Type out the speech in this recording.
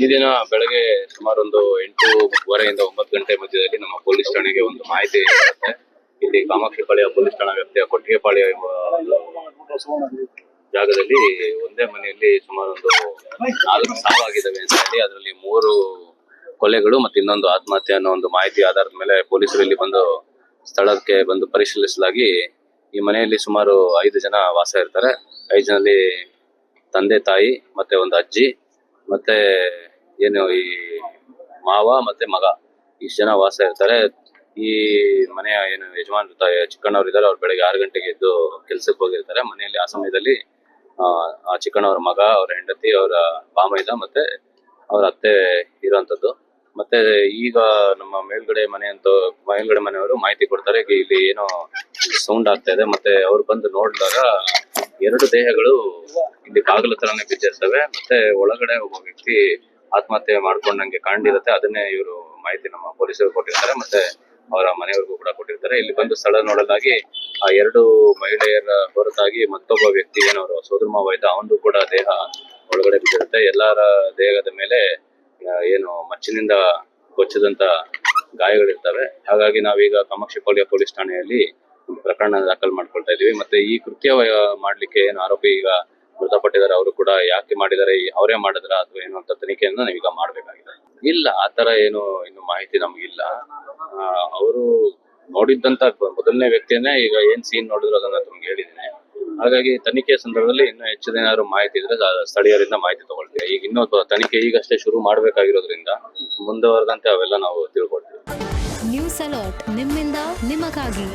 ಈ ದಿನ ಬೆಳಗ್ಗೆ ಸುಮಾರು ಒಂದು 8:30 9 ಗಂಟೆ ಮಧ್ಯದಲ್ಲಿ ನಮ್ಮ ಪೊಲೀಸ್ ಠಾಣೆಗೆ ಒಂದು ಮಾಹಿತಿ ಬರುತ್ತೆ. ಇಲ್ಲಿ ಕಾಮಾಕ್ಷಿಪಾಳ್ಯ ಪೊಲೀಸ್ ಠಾಣಾ ವ್ಯಾಪ್ತಿಯ ಕೊಟ್ಟಿಗೆಪಾಳ್ಯ ಎಂಬ ಜಾಗದಲ್ಲಿ ಒಂದೇ ಮನೆಯಲ್ಲಿ ಸುಮಾರು ಒಂದು 4 ಸಾವಾಗಿದ್ದಾವೆ ಅಂತ ಹೇಳಿ, ಅದರಲ್ಲಿ 3 ಕೊಲೆಗಳು ಮತ್ತು ಇನ್ನೊಂದು ಆತ್ಮಹತ್ಯೆ ಅನ್ನೋ ಒಂದು ಮಾಹಿತಿ ಆಧಾರದ ಮೇಲೆ ಪೊಲೀಸರು ಇಲ್ಲಿ ಬಂದು ಸ್ಥಳಕ್ಕೆ ಬಂದು ಪರಿಶೀಲಿಸಲಾಗಿ ಈ ಮನೆಯಲ್ಲಿ ಸುಮಾರು 5 ಜನ ವಾಸ ಇರ್ತಾರೆ. 5 ಜನರಲ್ಲಿ ತಂದೆ ತಾಯಿ ಮತ್ತೆ ಒಂದು ಅಜ್ಜಿ ಮತ್ತೆ ಏನು ಈ ಮಾವ ಮತ್ತೆ ಮಗ ಇಷ್ಟು ಜನ ವಾಸ ಇರ್ತಾರೆ. ಈ ಮನೆಯ ಏನು ಯಜಮಾನ್ ಚಿಕ್ಕಣ್ಣವ್ರು ಇದ್ದಾರೆ, ಅವ್ರು ಬೆಳಗ್ಗೆ 6 ಗಂಟೆಗೆ ಎದ್ದು ಕೆಲ್ಸಕ್ಕೆ ಹೋಗಿರ್ತಾರೆ. ಮನೆಯಲ್ಲಿ ಆ ಸಮಯದಲ್ಲಿ ಆ ಚಿಕ್ಕಣ್ಣವ್ರ ಮಗ, ಅವ್ರ ಹೆಂಡತಿ, ಅವರ ಬಾಮೈದ ಮತ್ತೆ ಅವ್ರ ಅತ್ತೆ ಇರುವಂತದ್ದು. ಮತ್ತೆ ಈಗ ನಮ್ಮ ಮೇಲ್ಗಡೆ ಮನೆಯವರು ಮಾಹಿತಿ ಕೊಡ್ತಾರೆ, ಇಲ್ಲಿ ಏನೋ ಸೌಂಡ್ ಆಗ್ತಾ ಇದೆ. ಮತ್ತೆ ಅವ್ರು ಬಂದು ನೋಡಿದಾಗ 2 ದೇಹಗಳು ಇಲ್ಲಿ ಬಾಗಿಲ ಹತ್ರನೇ ಬಿದ್ದಿರ್ತವೆ. ಮತ್ತೆ ಒಳಗಡೆ ಒಬ್ಬ ವ್ಯಕ್ತಿ ಆತ್ಮಹತ್ಯೆ ಮಾಡ್ಕೊಂಡಂಗೆ ಕಾಣಿರುತ್ತೆ. ಅದನ್ನೇ ಇವರು ಮಾಹಿತಿ ನಮ್ಮ ಪೊಲೀಸರು ಕೊಟ್ಟಿರ್ತಾರೆ, ಮತ್ತೆ ಅವರ ಮನೆಯವ್ರಿಗೂ ಕೂಡ ಕೊಟ್ಟಿರ್ತಾರೆ. ಇಲ್ಲಿ ಬಂದು ಸ್ಥಳ ನೋಡಲಾಗಿ ಆ 2 ಮಹಿಳೆಯರ ಹೊರತಾಗಿ ಮತ್ತೊಬ್ಬ ವ್ಯಕ್ತಿ ಏನವರು ಸೋದರ ಮಾವ ಇದ್ದ, ಅವನು ಕೂಡ ದೇಹ ಒಳಗಡೆ ಬಿದ್ದಿರುತ್ತೆ. ಎಲ್ಲರ ದೇಹದ ಮೇಲೆ ಏನು ಮಚ್ಚಿನಿಂದ ಕೊಚ್ಚದಂತ ಗಾಯಗಳಿರ್ತವೆ. ಹಾಗಾಗಿ ನಾವೀಗ ಕಾಮಾಕ್ಷಿಪಾಳ್ಯ ಪೊಲೀಸ್ ಠಾಣೆಯಲ್ಲಿ ಪ್ರಕರಣ ದಾಖಲು ಮಾಡ್ಕೊಳ್ತಾ ಇದೀವಿ. ಮತ್ತೆ ಈ ಕೃತ್ಯ ಮಾಡ್ಲಿಕ್ಕೆ ಏನು ಆರೋಪಿ ಈಗ ಮೃತಪಟ್ಟಿದ್ದಾರೆ, ಅವರು ಕೂಡ ಯಾಕೆ ಮಾಡಿದ್ದಾರೆ, ಅವರೇ ಮಾಡಿದ್ರ ಅಥವಾ ಏನು ಅಂತ ತನಿಖೆಯನ್ನು ನಾವೀಗ ಮಾಡ್ಬೇಕಾಗಿದೆ. ಇಲ್ಲ, ಆತರ ಏನು ಇನ್ನು ಮಾಹಿತಿ ನಮಗಿಲ್ಲ. ಅವರು ನೋಡಿದ್ದಂತ ಮೊದಲನೇ ವ್ಯಕ್ತಿಯನ್ನೇ ಈಗ ಏನ್ ಸೀನ್ ನೋಡಿದ್ರು ಅದನ್ನ ತಮ್ಗೆ ಹೇಳಿದ್ದೀನಿ. ಹಾಗಾಗಿ ತನಿಖೆ ಸಂದರ್ಭದಲ್ಲಿ ಇನ್ನೂ ಹೆಚ್ಚಿನ ಏನಾದ್ರು ಮಾಹಿತಿ ಇದ್ರೆ ಸ್ಥಳೀಯರಿಂದ ಮಾಹಿತಿ ತಗೊಳ್ತೀವಿ. ಈಗ ಇನ್ನೂ ತನಿಖೆ ಈಗಷ್ಟೇ ಶುರು ಮಾಡ್ಬೇಕಾಗಿರೋದ್ರಿಂದ ಮುಂದುವರೆದಂತೆ ಅವೆಲ್ಲ ನಾವು ತಿಳ್ಕೊಳ್ತೀವಿ. ನ್ಯೂಸ್ ಅಲರ್ಟ್ ನಿಮ್ಮಿಂದ ನಿಮಗಾಗಿ.